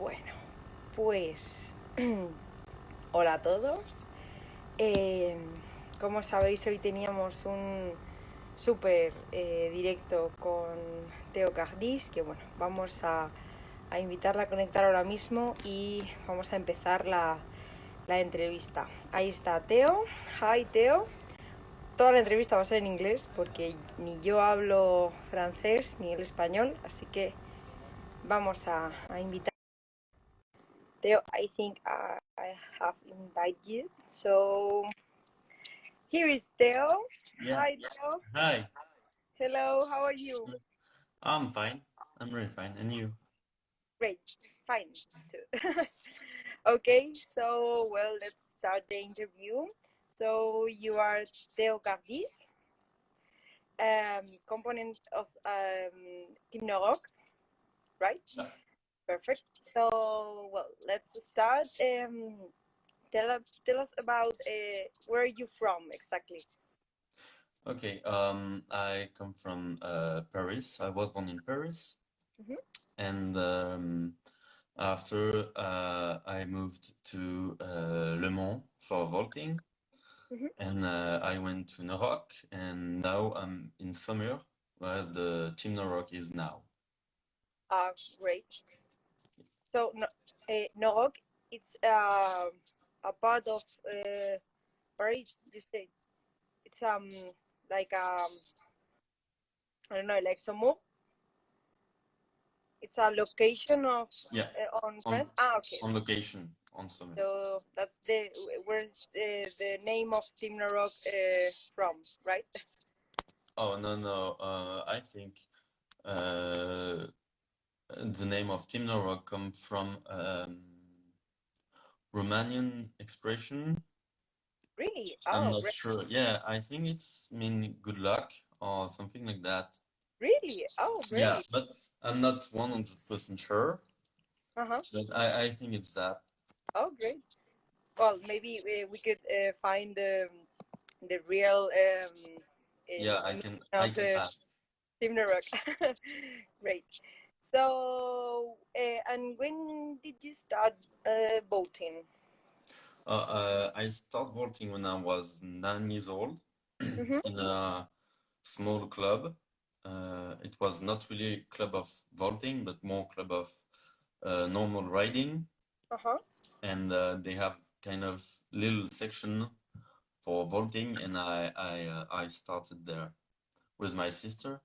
Bueno, pues hola a todos. Eh, como sabéis, hoy teníamos un súper directo con Theo Gardies, que bueno, vamos a invitarla a conectar ahora mismo y vamos a empezar la entrevista. Ahí está Theo. Hi Theo. Toda la entrevista va a ser en inglés porque ni yo hablo francés ni el español, así que vamos a invitar. Theo, I think I have invited you. So here is Theo. Yeah. Hi, Theo. Hi. Hello, how are you? I'm fine. I'm really fine. And you? Great, fine too. Okay, so well, let's start the interview. So you are Theo Gardies, component of Team Noroc, right? Yeah. Perfect. So well, let's start. Tell us about where are you from exactly? Okay. I come from Paris. I was born in Paris, Mhm. and after I moved to Le Mans for vaulting, Mhm. and I went to Noroc, and now I'm in Saumur, where the Team Noroc is now. Great. So Noroc, it's a part of Paris. You say it's like I don't know, like Saumur. It's a location of Yeah. on On France. Okay. on location on Saumur. So that's where's the name of Team Noroc from, right? Oh no. I think the name of Team Noroc come from Romanian expression. Really? I'm Oh, not great. sure. Yeah, I think it's mean good luck or something like that. Really? Oh, Yeah, great. but I'm not 100% sure. Uh-huh. But I think it's that. Oh, great. Well, maybe we could find the real Yeah, I meaning can of ask. Team Noroc. Great. So, and when did you start boating? I started vaulting when I was 9 years old Mm-hmm. in a small club. It was not really a club of vaulting, but more club of normal riding. Uh-huh. And they have kind of little section for vaulting, and I started there with my sister,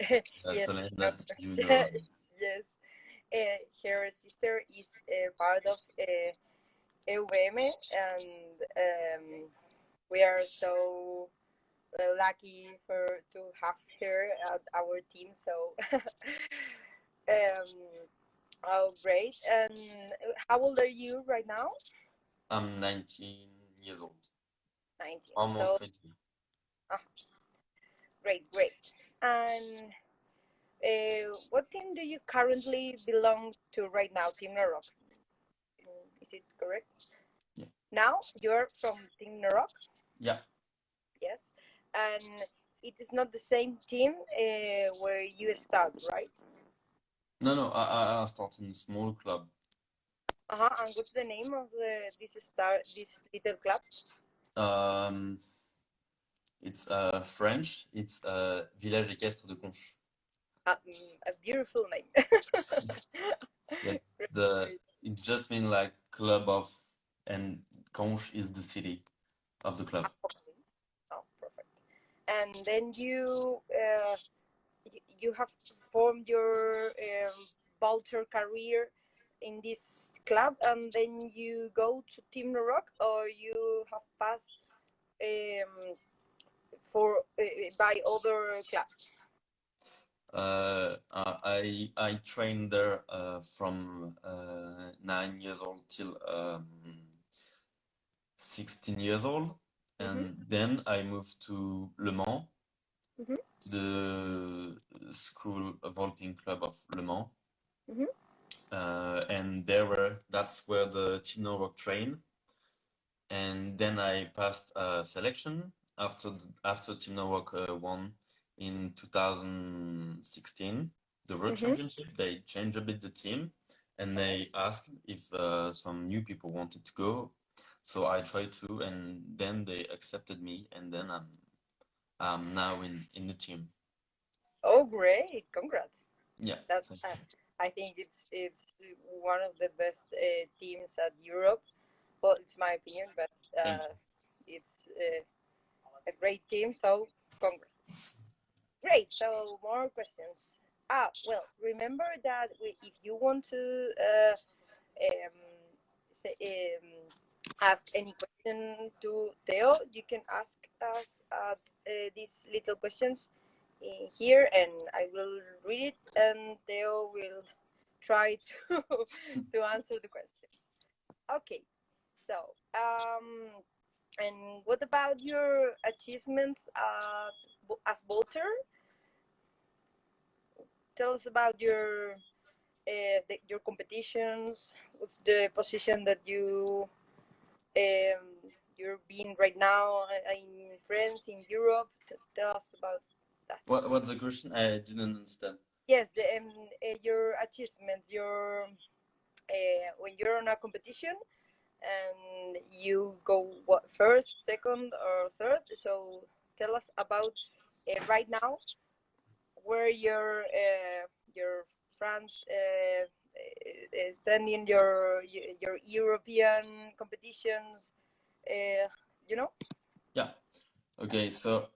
Yes. Solen, uh, that you know. yes. Her sister is part of EVM, and we are so lucky to have her at our team. So, oh, great. And how old are you right now? I'm 19 years old, 19. almost So, 20. ah, great. And what team do you currently belong to right now? Team Noroc. Is it correct? Yeah. Now you're from Team Noroc? Yeah. Yes. And it is not the same team where you start, right? No, I started in a small club. Uh-huh. And what's the name of this little club? Um, it's French. It's Village Équestre de Conches. A beautiful name. Yeah, Great. it just means like club of, and Conches is the city of the club. Okay. Oh, perfect. And then you have formed your volteador career in this club, and then you go to Team Noroc, or you have passed for by other clubs. I trained there from 9 years old till 16 years old, Mm-hmm. and then I moved to Le Mans, Mm-hmm. to the school vaulting club of Le Mans, Mm-hmm. and that's where the Team Noroc train. And then I passed a selection after Team Noroc won in 2016 the World Mm-hmm. Championship. They changed a bit the team, and they asked if some new people wanted to go. So I tried to, and then they accepted me, and then I'm now in the team. Oh, great! Congrats. Yeah, That's thank you. I think it's one of the best teams at Europe. Well, it's my opinion, but Thank you. it's a great team. So congrats. Great. So more questions. Well, remember that if you want to um, say, ask any question to Theo, you can ask us these little questions in here, and I will read it, and Theo will try to to answer the questions. Okay. So, and what about your achievements as Volter? Tell us about your competitions. What's the position that you're being right now in France, in Europe? Tell us about that. What's the question? I didn't understand. Yes, your achievements. When you're on a competition and you go first, second, or third. So tell us about right now where your France standing your European competitions. Uh, you know. Yeah. Okay. So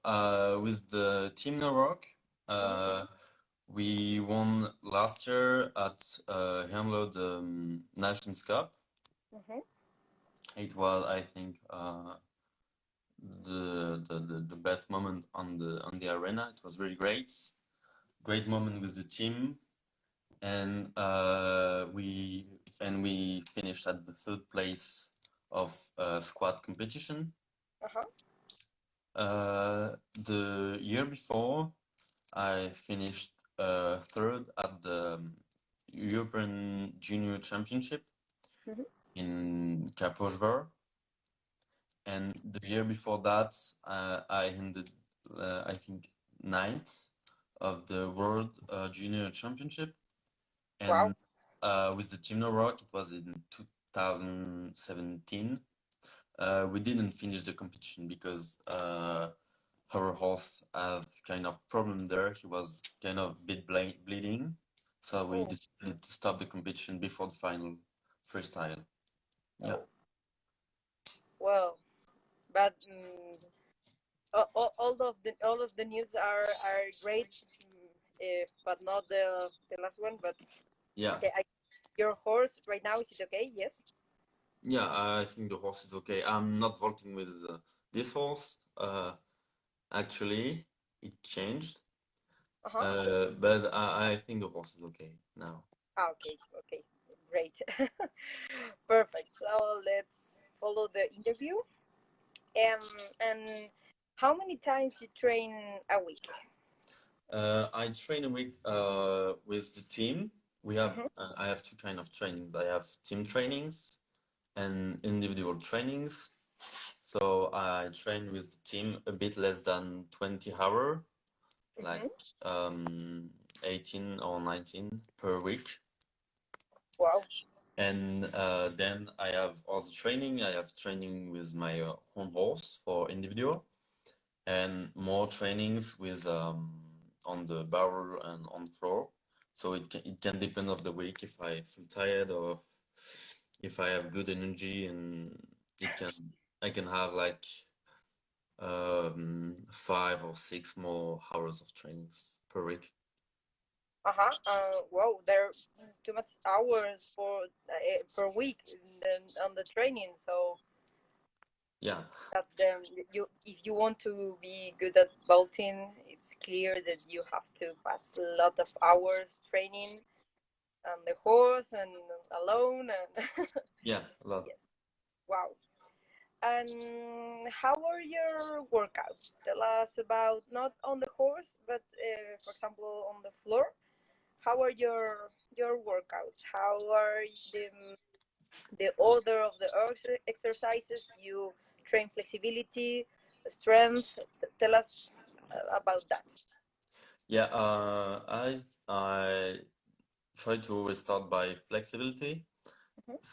with the Team Noroc, we won last year at Hemlo the Nations Cup. Mm-hmm. It was, I think, the best moment on the arena. It was really great moment with the team, and we finished at the third place of squad competition. Uh-huh. The year before, I finished third at the European Junior Championship in Cap Rochevert. And the year before that, I ended, I think, ninth of the World Junior Championship. And with the Team Noroc, it was in 2017. We didn't finish the competition because our horse had kind of problem there. He was kind of a bit bleeding. So we decided to stop the competition before the final freestyle. Yeah. Well, but all of the news are great, but not the last one. But Yeah. okay, your horse right now, is it okay? Yes. Yeah, I think the horse is okay. I'm not vaulting with this horse. Actually, it changed. But I think the horse is okay now. Okay, great. Perfect. So let's follow the interview. And how many times you train a week? I train a week with the team. We have I have two kind of trainings. I have team trainings and individual trainings. So I train with the team a bit less than 20 hours, like 18 or 19 per week. Wow. And then I have also training. I have training with my own horse for individual, and more trainings with on the barrel and on the floor. So it can depend of the week if I feel tired or if I have good energy, and I can have like 5 or 6 more hours of trainings per week. Wow, there are too much hours for per week on the training. So yeah, that's if you want to be good at vaulting, it's clear that you have to pass a lot of hours training on the horse and alone and yeah, a lot. yes. Wow. And how are your workouts? Tell us about not on the horse, but for example on the floor. How are your workouts? How are the order of the exercises? You train flexibility, strength. Tell us about that. Yeah, I try to always start by flexibility.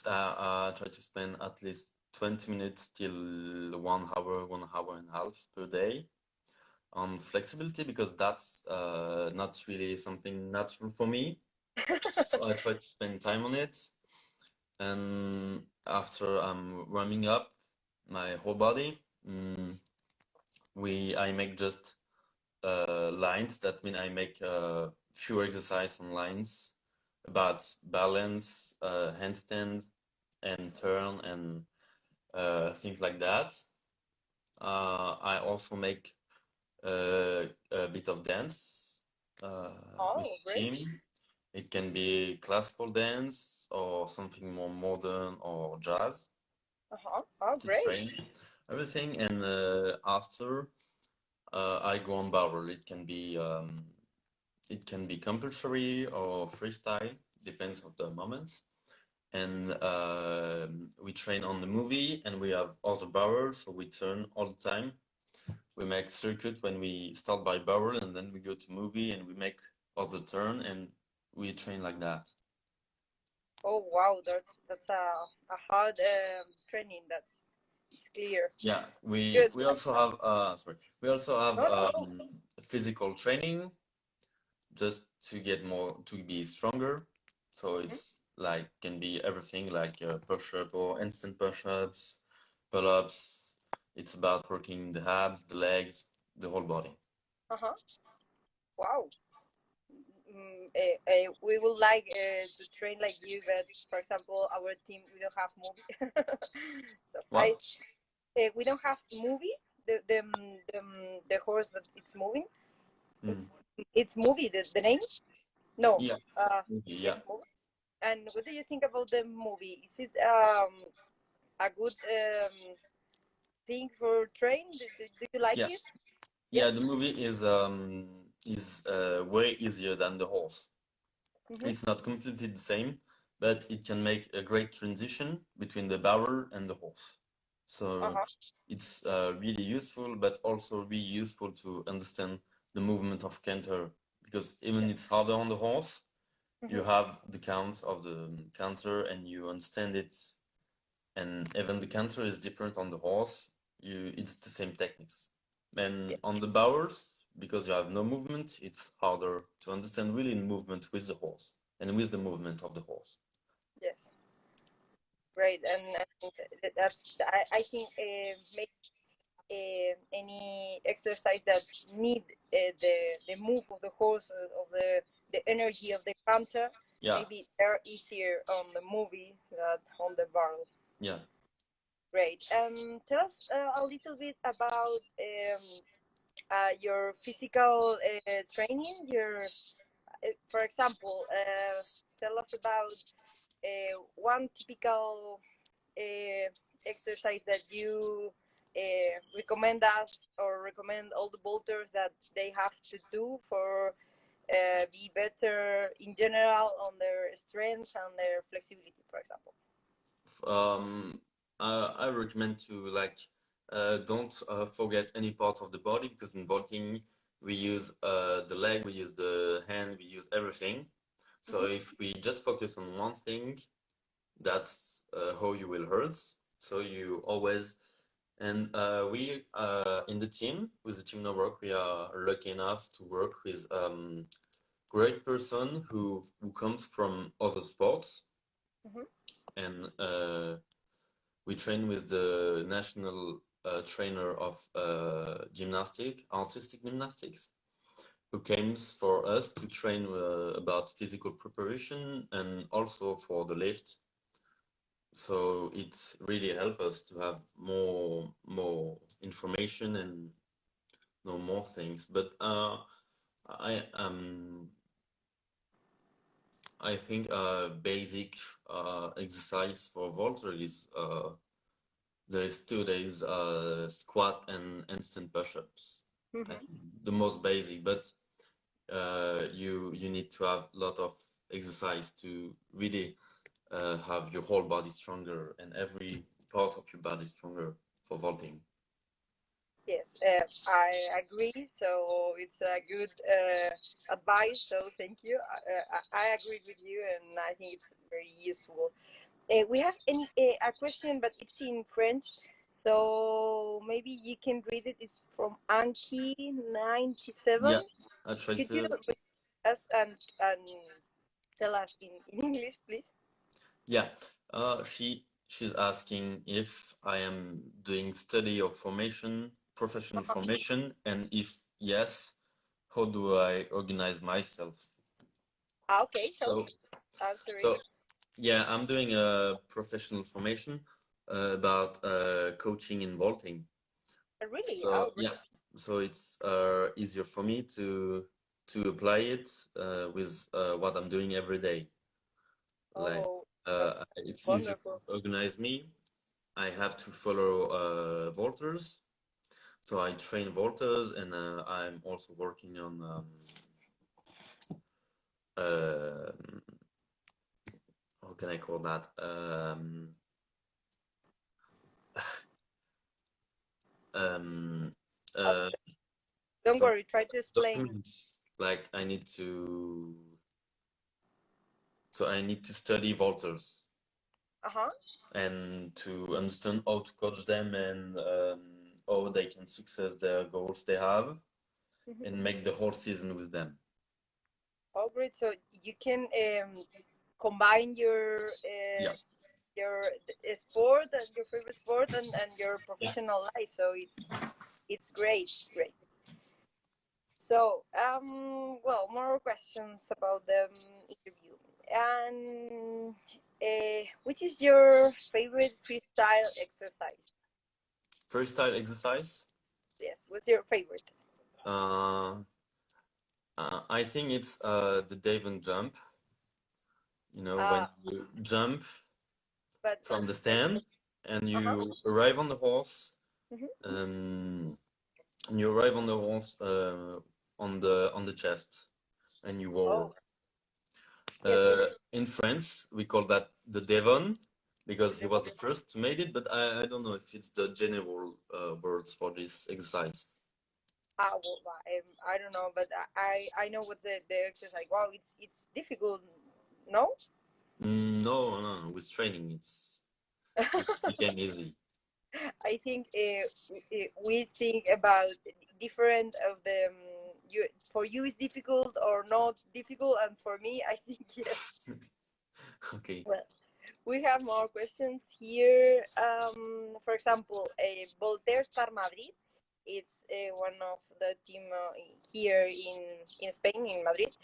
Try to spend at least 20 minutes till 1 hour, 1 hour and a half per day on flexibility, because that's not really something natural for me. So I try to spend time on it. And after I'm warming up my whole body, I make just lines. That means I make few exercise on lines about balance, handstand, and turn, and things like that. I also make a bit of dance with the team. It can be classical dance or something more modern or jazz to train everything. And after I go on barrel. It can be compulsory or freestyle, depends on the moments. And we train on the movie, and we have other barrels, so we turn all the time. We make circuit when we start by barrel, and then we go to movie, and we make other turn, and we train like that. Oh wow, that's a hard training. That's clear. Yeah, we also have physical training just to be stronger. So it's like can be everything like push-up or instant push-ups, pull-ups. It's about working the abs, the legs, the whole body. Wow. We would like to train like you, but for example, our team, we don't have movie. So we don't have movie. The horse that it's moving. It's movie. The name? No. Yeah. Yes, movie. And what do you think about the movie? Is it a good thing for train? Do you like it? Yeah, the movie is way easier than the horse. It's not completely the same, but it can make a great transition between the barrel and the horse. So it's really useful, but also really useful to understand the movement of canter, because even it's harder on the horse, you have the count of the canter and you understand it, and even the canter is different on the horse. It's the same techniques. And on the barrels, because you have no movement, it's harder to understand really movement with the horse and with the movement of the horse. Yes. Great, and that's I think make any exercise that need the move of the horse, of the energy of the canter. Maybe they're easier on the movie than on the barrel. Yeah. Great. Tell us a little bit about your physical training. For example, tell us about one typical exercise that you recommend us or recommend all the bolters that they have to do for be better in general on their strength and their flexibility, for example. I recommend to don't forget any part of the body, because in vaulting we use the leg, we use the hand, we use everything. So if we just focus on one thing, that's how you will hurt. So you always, and we in the team, with the Team Noroc, we are lucky enough to work with great person who comes from other sports, and we train with the national trainer of artistic gymnastics, who comes for us to train about physical preparation and also for the lift. So it really helps us to have more information and know more things. But I think basic exercise for vaulter is there is 2 days squat and instant push-ups. The most basic, but you need to have a lot of exercise to really have your whole body stronger and every part of your body stronger for vaulting. Yes, I agree. So it's a good advice. So thank you. I agree with you, and I think it's very useful. We have a question, but it's in French. So maybe you can read it. It's from Anki97. Yeah, I try Could you to. read us and tell us in English, please? Yeah, she's asking if I am doing study or formation, professional formation, and if yes, how do I organize myself? Okay, so So, answer it. so yeah, I'm doing a professional formation about coaching and vaulting. Really? So Oh, yeah, so it's easier for me to apply it with what I'm doing every day. Like oh, that's it's easier to wonderful. organize me. I have to follow vaulters, so I train vaulters, and I'm also working on uh, how can I call that? Um, uh, Don't some worry. Try to explain. documents. Like I need to, so I need to study vaulters Uh-huh. and to understand how to coach them and how they can success their goals they have Mhm. and make the whole season with them. Oh, great. So you can combine Yeah. your sport and your favorite sport and your Yeah. professional life. So it's great, great. So well, more questions about the interview. And which is your favorite freestyle exercise? Freestyle exercise. Yes, what's your favorite? Uh, I think it's the dive and jump. You know, when Uh, you jump but from the stand and uh-huh. you arrive on the horse, Mm-hmm. and you arrive on the horse on the chest, and you Oh, roll. yes. In France, we call that the Devon because he was the first to make it, but I don't know if it's the general words for this exercise. Well, I don't know, but I know what the exercise. Wow, it's difficult. No. No, no, no, with training, it's became easy. I think we think about different of the you for you is difficult or not difficult, and for me, I think yes. Okay. Well, we have more questions here. For example, Volteo Star Madrid. It's one of the team here in Spain, in Madrid.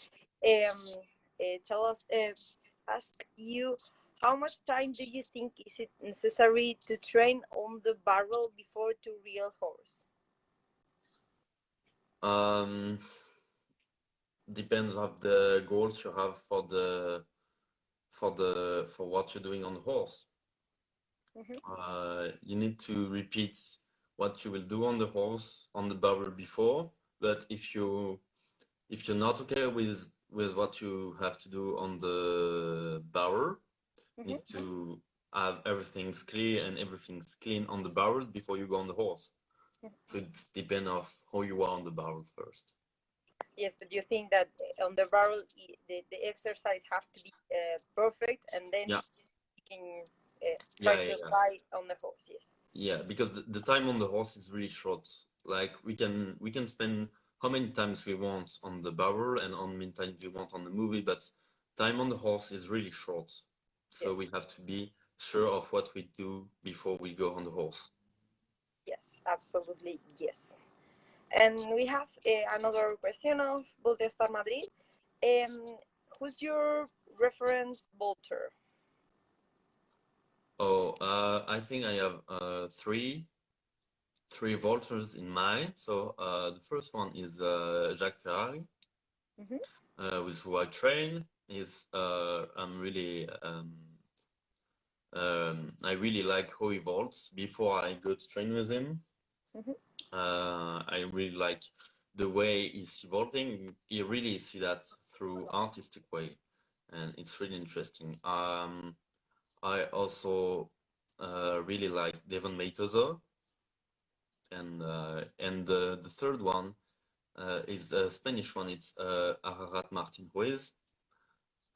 Tell us, ask you, how much time do you think is it necessary to train on the barrel before to real horse? Um, Depends of the goals you have for what you're doing on the horse. You need to repeat what you will do on the horse on the barrel before, but if you're not okay with what you have to do on the barrel, you need to have everything's clear and everything's clean on the barrel before you go on the horse. So it depends of how you are on the barrel first. Yes, but you think that on the barrel the exercise have to be perfect, and then Yeah, you can try yeah, to yeah. apply on the horse. Yes. Yeah, because the time on the horse is really short. Like we can spend how many times we want on the barrel and how many times we want on the movie, but time on the horse is really short. So Yes. we have to be sure of what we do before we go on the horse. Yes, absolutely. Yes. And we have another question of Volteo Madrid. Who's your reference bolter? Oh, I think I have three vaulters in mind. So the first one is Jacques Ferrari, with who I train. I'm really I really like how he vaults before I go to train with him. I really like the way he's vaulting. You really see that through artistic way, and it's really interesting. I also really like Devon Matozo. and the third one is a Spanish one. It's Ararat Martin Ruiz.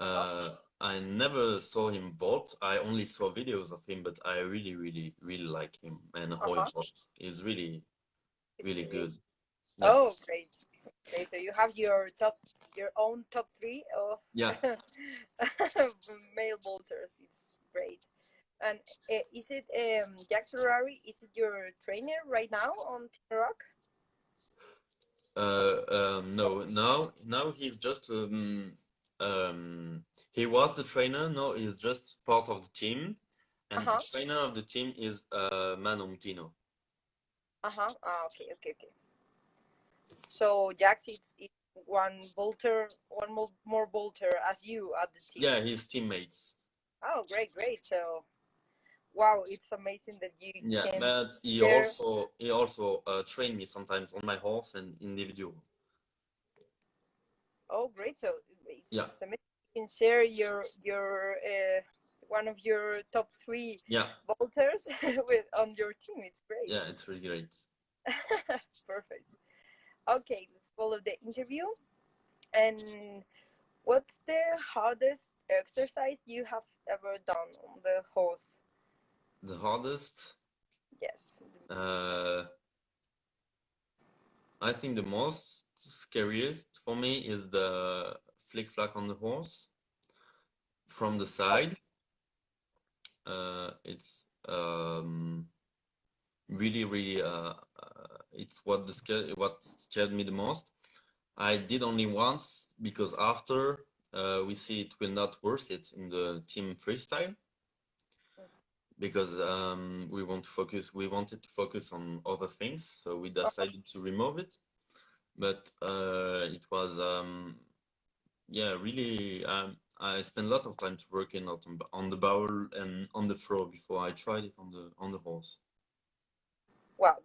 I never saw him vault. I only saw videos of him, but I really, really, really like him and how he vaults. He's really, really good. Yeah. Oh, great. Okay, so you have your own top 3 of male vaulters. It's great. And is it Jack Ferrari? Is it your trainer right now on Team Noroc? No. Now he's just he was the trainer. No, he's just part of the team, and the trainer of the team is Manon Tino. Okay. So Jax is one more bolter as you at the team. Yeah, his teammates. Oh, great. So, wow, it's amazing that you can. But he also trained me sometimes on my horse and individual. Oh, great! So it's amazing. You can share your one of your top 3 bolters on your team. It's great. Yeah, it's really great. Perfect. Okay, let's follow the interview. And what's the hardest exercise you have ever done on the horse? The hardest? Yes. I think the most scariest for me is the flick flack on the horse from the side. It's really it's what scared me the most. I did only once because after we see it will not worth it in the team freestyle because we wanted to focus on other things, so we decided to remove it. But it was really I spent a lot of time to working out on the barrel and on the floor before I tried it on the horse. Well,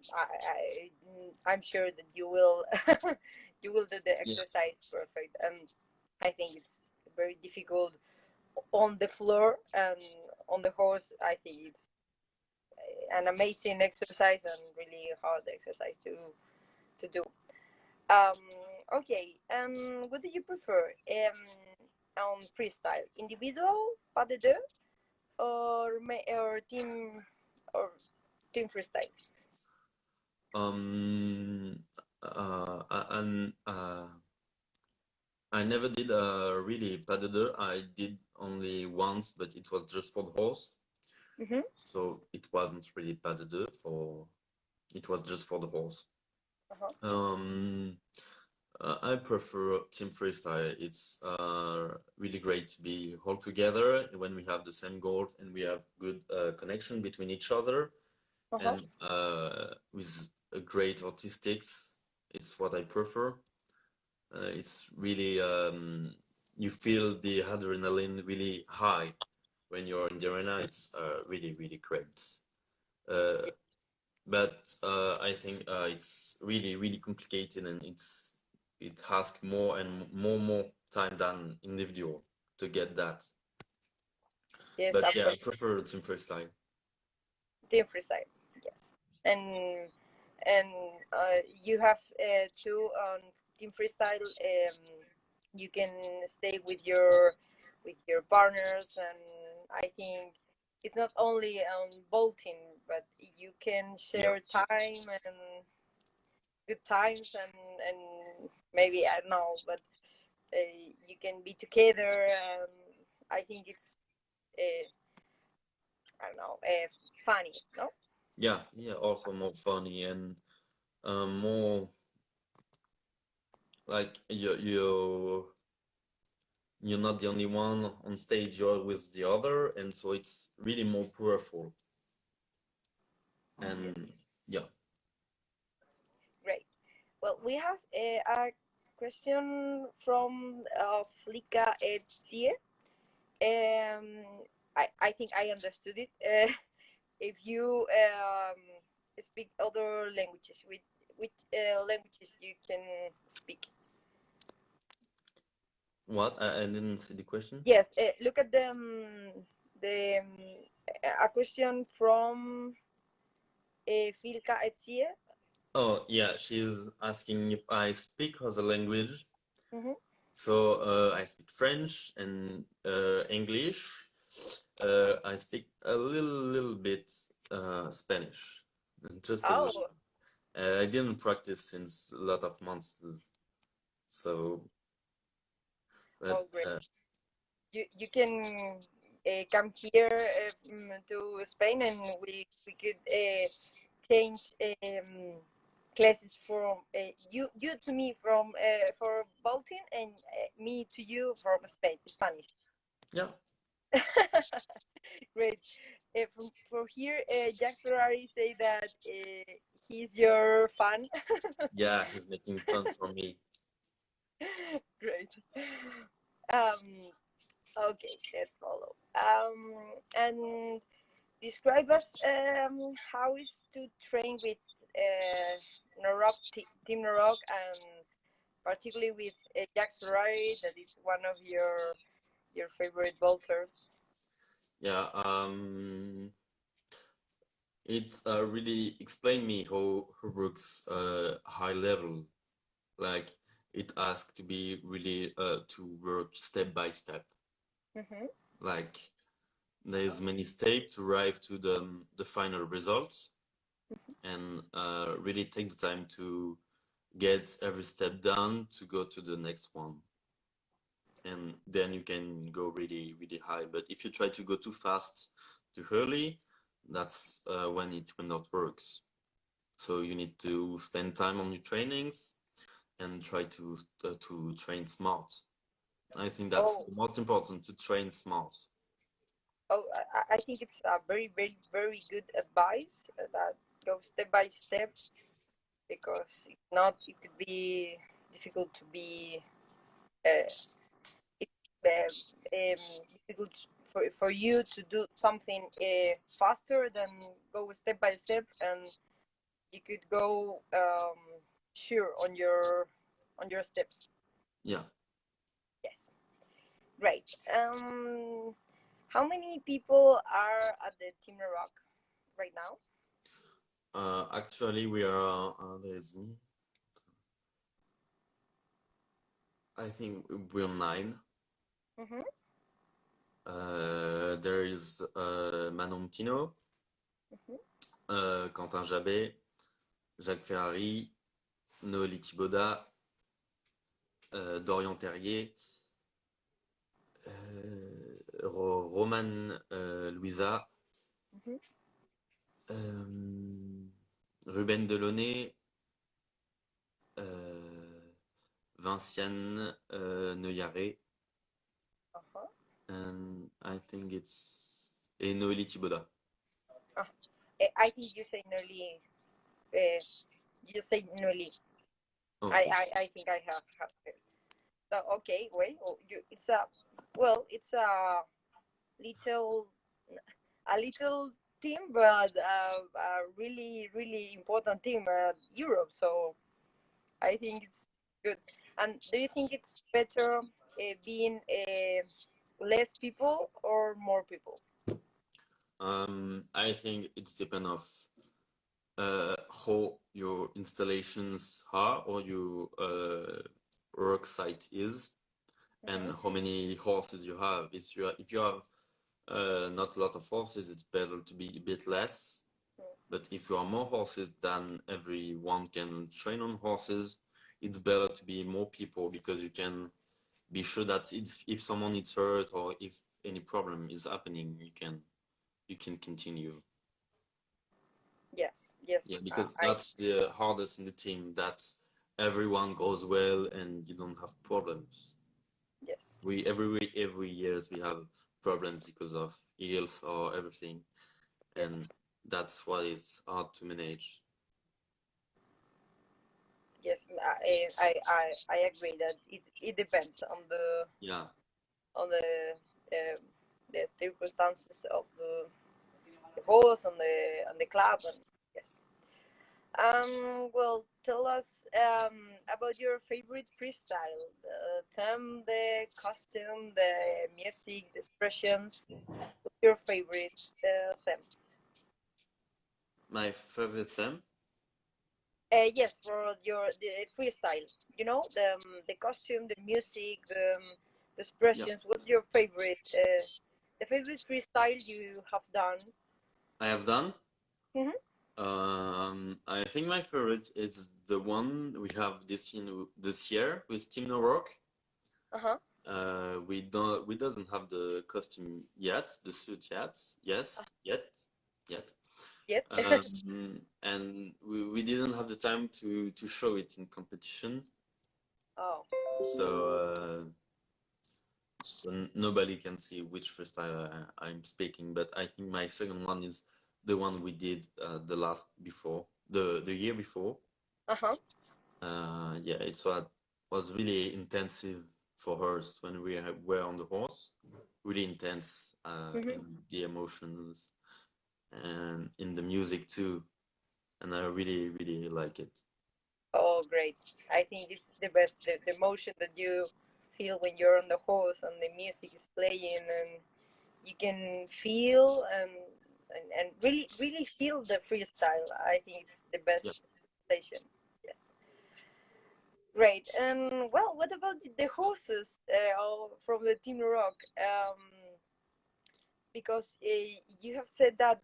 I'm sure that you will you will do the exercise perfect, and I think it's very difficult on the floor and on the horse. I think it's an amazing exercise and really hard exercise to do. Okay, what do you prefer on freestyle? Individual pas de deux or team freestyle? I never did a really pas de deux. I did only once, but it was just for the horse. So it wasn't really pas de deux, it was just for the horse. I prefer team freestyle. It's really great to be all together when we have the same goals and we have good connection between each other. And with a great artistics, it's what I prefer. It's really you feel the adrenaline really high when you're in the arena. It's really great. But I think it's really complicated, and it asks more and more time than individual to get that. Yes, but yeah, I prefer team freestyle. Team freestyle, yes. And you have two on team freestyle. You can stay with your partners, and I think it's not only on bolting, but you can share time and good times, and maybe I don't know, but you can be together. I think it's I don't know, funny, no? Yeah, also more funny and more like you're not the only one on stage, you're with the other, and so it's really more powerful. And yeah. Great. Well, we have a question from Flika Edzie. I think I understood it. If you speak other languages, which languages you can speak? What? I didn't see the question. Yes, look at a question from Filka Edzie. Oh, yeah, she's asking if I speak other language. Mm-hmm. So I speak French and English. I speak a little bit Spanish, just a Oh, little. I didn't practice since a lot of months, so but oh, great. You can come here to Spain, and we could change classes from you to me from for Baltic, and me to you from Spain, Spanish. yeah, Great. For here, Jack Ferrari say that he's your fan. yeah, he's making fun for me. Great. Um, okay, let's follow. And describe us how is to train with Noroc, Team Noroc, and particularly with Jack Ferrari, that is one of your favorite bolters. Yeah, it's really explain me how works high level. Like it asks to be really to work step by step. Mm-hmm. Like there's many steps to arrive to the final results, and really take the time to get every step done to go to the next one, and then you can go really high. But if you try to go too fast too early, that's when it will not works. So you need to spend time on your trainings and try to train smart. I think that's Oh, the most important, to train smart. I think it's a very good advice that goes step by step, because if not, it could be difficult to be uh, it, difficult for you to do something faster than go step by step, and you could go sure on your steps. Yeah. Yes, great. How many people are at the Team Rock right now? Actually, we are. There's me. I think we're 9. Mm-hmm. There is Manon Tino, Mm-hmm. Quentin Jabet, Jacques Ferrari, Noélie Thibaudat, Dorian Terrier, Roman Louisa, Mm-hmm. Ruben Delaunay, Vinciane Neuillaré, Uh-huh. and I think it's et Noélie Thibaudat. Ah, I think you say nearly. You say nearly. Okay. I think I have heard. So okay, wait. Oh, it's a well, it's little a little team, but a really important team, Europe. So I think it's good. And do you think it's better being less people or more people? I think it's depend of how your installations are, or your work site is, and Mm-hmm. how many horses you have. If you have not a lot of horses, it's better to be a bit less. But if you are more horses than everyone can train on horses, it's better to be more people, because you can be sure that if someone is hurt or if any problem is happening, you can continue. Yes, yes. Yeah, because I that's the hardest in the team, that everyone goes well and you don't have problems. yes, We every years we have problems because of health or everything, yes, and that's why it's hard to manage. yes. I agree that it depends Yeah. on the circumstances of the boss on the club, and yes. Well, tell us about your favorite freestyle, the theme, the costume, the music, the expressions. What's your favorite theme? My favorite theme? Yes, for the freestyle. You know, the costume, the music, the Yeah, expressions. What's your favorite? The favorite freestyle you have done? I have done. Mm-hmm. I think my favorite is the one we have this year with Team Noroc. Uh-huh. We doesn't have the costume yet, the suit yet. Yes, yet. Yep. And we didn't have the time to show it in competition. Oh. So nobody can see which freestyle I'm speaking, but I think my second one is the one we did the year before. Uh-huh. Yeah, was really intensive for us when we were on the horse. Really intense Mm-hmm. in the emotions and in the music too, and I really really like it. Oh, great. I think this is the best, the emotion that you feel when you're on the horse and the music is playing and you can feel and really, really feel the freestyle. I think it's the Yeah. best station. Yes. Great. And well, what about the horses from the Team Rock? Because you have said that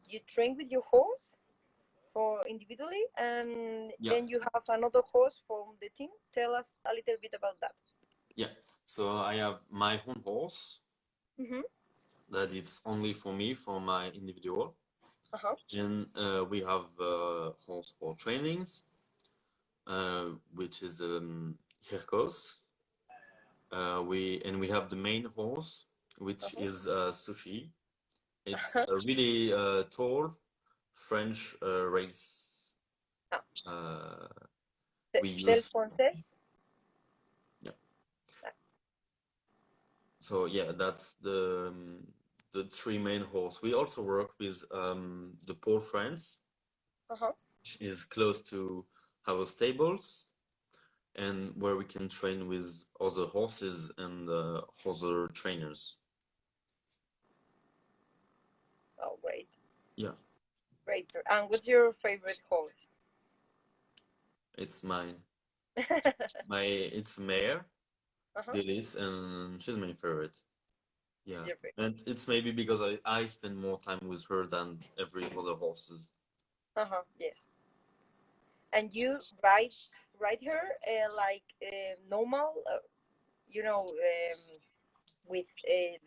you train with your horse for individually, and Yeah. then you have another horse from the team. Tell us a little bit about that. Yeah. So I have my own horse Mm-hmm. that it's only for me, for my individual. Uh-huh. And we have horse for trainings, which is Hercos. We have the main horse, which Uh-huh. is Sushi. It's Uh-huh. a really tall French race. Ah, We use Del Francés. Yeah. Ah, So yeah, that's the three main horse. We also work with the Pole France, uh-huh. which is close to our stables, and where we can train with other horses and other trainers. Oh, great. Yeah, Great. And what's your favorite horse? it's mine. It's Mare, Uh-huh. Delis, and she's my favorite. Yeah, Your favorite. and it's maybe because I spend more time with her than every other horses. Uh-huh. Yes. And you ride her like normal, you know, with the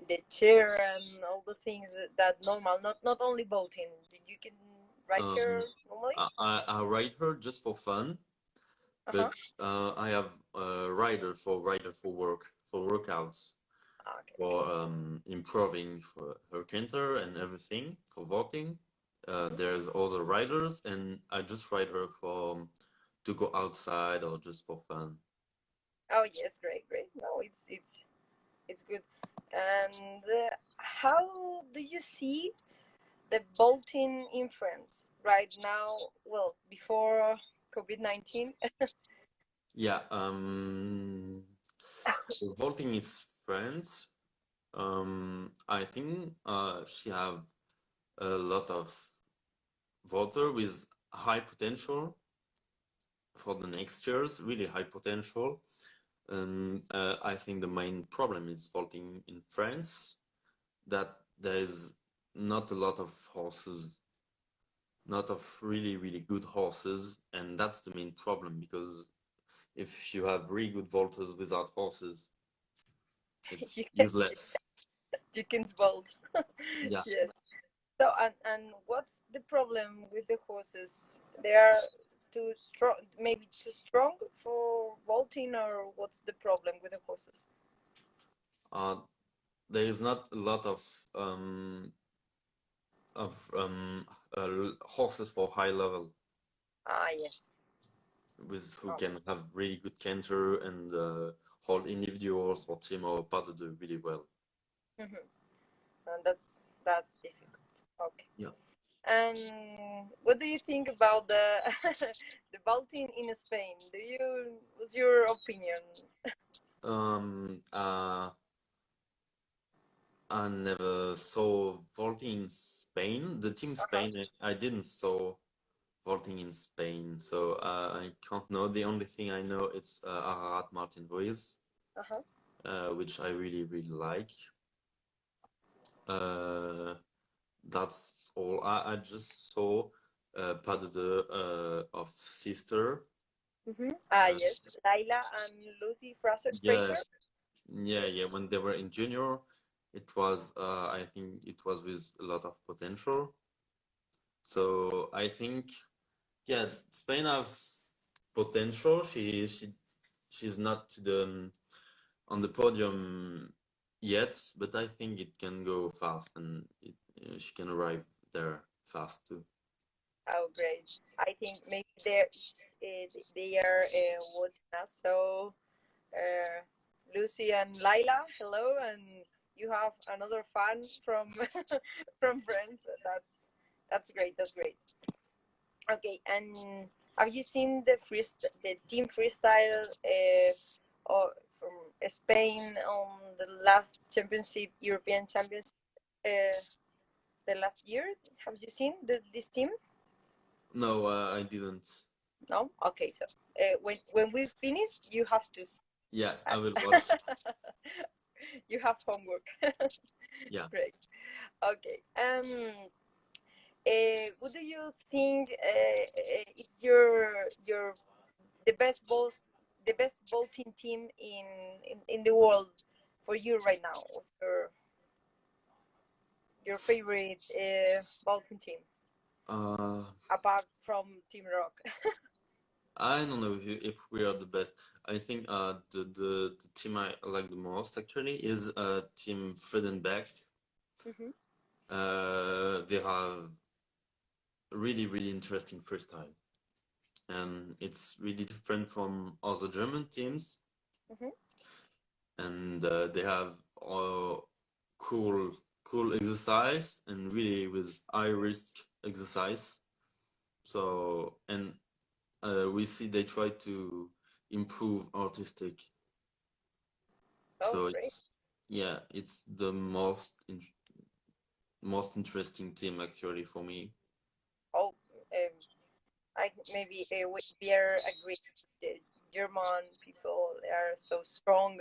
the chair and all the things that normal, not only boating. You can ride Um, her normally. I ride her just for fun, Uh-huh. but I have a rider for work, for workouts, Ah, okay. for improving for her canter and everything, for voting. Mm-hmm. There's other riders, and I just ride her for to go outside or just for fun. Oh yes, great, great. No, it's good. And how do you see the bolting in France right now? Well, before COVID-19. Yeah, so voting is France. I think she have a lot of voter with high potential for the next years, really high potential. And I think the main problem is voting in France, that there's not a lot of horses, not of really, really good horses. And that's the main problem, because if you have really good vaulters without horses, it's you can useless. you can bolt. Yeah. Yes. So and what's the problem with the horses? They are too strong, maybe too strong for vaulting, or what's the problem with the horses? Uh, there is not a lot of horses for high level Ah, yes. with who Oh, can have really good canter and hold individuals or team or partner really well. mm-hmm. And that's difficult. Okay. Yeah. And what do you think about the the vaulting in Spain? What's your opinion? Um, uh, I never saw vaulting in Spain. The team Spain, I didn't saw vaulting in Spain, so I can't know. The only thing I know it's Ararat Martin Ruiz, which I really like. That's all. I just saw Pas de Deux of Sister. Yes, Laila and Lucy Fraser. Yeah. When they were in junior, it was I think it was with a lot of potential. So I think, yeah, Spain have potential. She's not on the podium yet, but I think it can go fast, and she can arrive there fast too. Oh, great! I think maybe they are watching us. So, Lucy and Laila, hello, and you have another fan from from France. That's great. That's great. Okay, and have you seen the team freestyle or from Spain on the last championship, European Championship, the last year? Have you seen this team? No, I didn't. No. Okay, so when we finish, you have to. Yeah, I will watch. You have homework. Yeah. Great. Okay. What do you think is the best vaulting team in the world for you right now? What's your favorite vaulting team apart from Team Noroc? I don't know if we are the best. I think the team I like the most actually is Team Fredenberg. They have really interesting freestyle, and it's really different from other German teams. And they have cool exercise and really with high risk exercise. So, and we see they try to improve artistic. So great. it's the most interesting team actually for me. Oh, I maybe we are agree. The German people are so strong,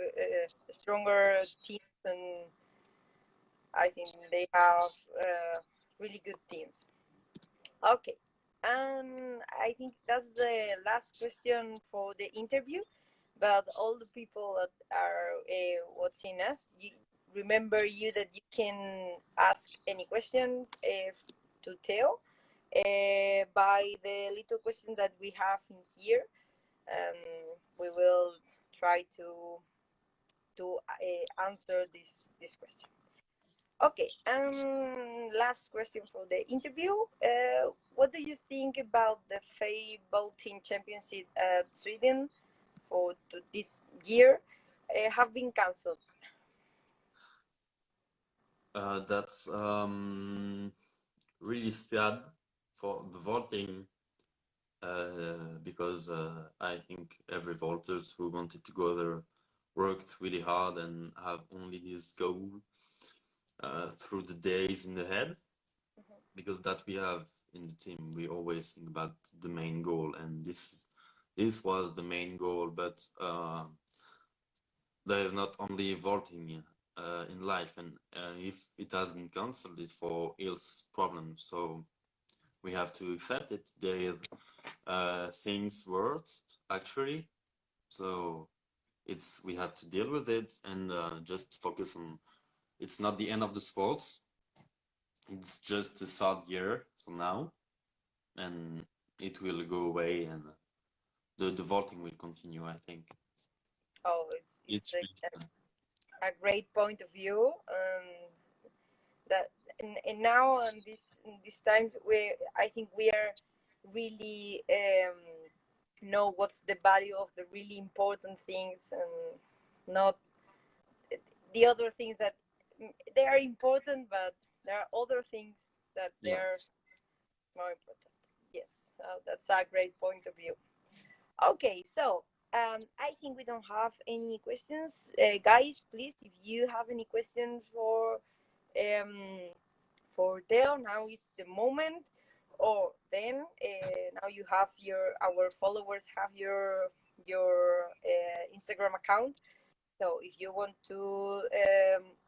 stronger teams, and I think they have really good teams. Okay, and I think that's the last question for the interview. But all the people that are watching us, remember that you can ask any question to Theo by the little question that we have in here, and we will try to answer this question. Okay, last question for the interview. What do you think about the FA Vaulting Championship at Sweden for this year have been cancelled? That's really sad for the vaulting because I think every vaulters who wanted to go there worked really hard and have only this goal through the days in the head, because that we have in the team. We always think about the main goal, and this was the main goal, but there is not only vaulting in life, and if it has been cancelled, it's for health problems, so we have to accept it. There is things worse actually, so we have to deal with it and just focus on. It's not the end of the sports. It's just a sad year for now, and it will go away, and the vaulting will continue, I think. Oh, it's a great point of view. That and now in this time I think we are really know what's the value of the really important things, and not the other things that they are important, but there are other things that they are more important. Yes, that's a great point of view. Okay, so I think we don't have any questions. Guys, please, if you have any questions for for Theo, now is the moment. Or then now you have our followers have your Instagram account. So if you want to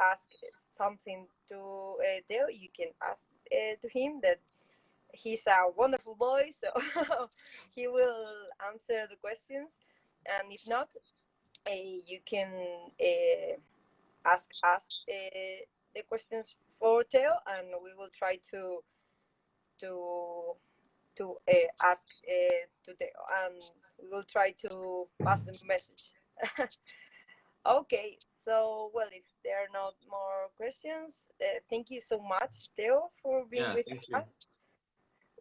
ask something to Theo, you can ask to him. That he's a wonderful boy, so he will answer the questions. And if not, you can ask us the questions for Theo, and we will try to ask to Theo, and we will try to pass the message. Okay, so well, if there are not more questions, thank you so much, Theo, for being with us.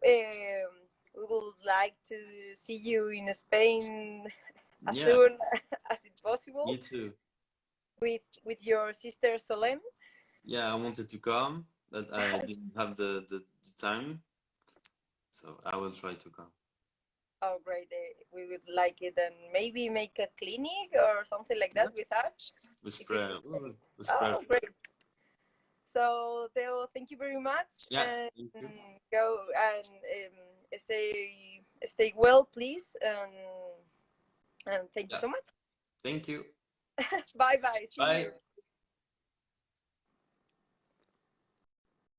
We would like to see you in Spain as soon as it's possible. Me too. With your sister Solène. Yeah, I wanted to come, but I didn't have the time, so I will try to come. Oh, great! We would like it, and maybe make a clinic or something like that with us. With spread. Oh, great! So, Theo, thank you very much. Yeah. And go and stay well, please. And thank you so much. Thank you. Bye bye. See you.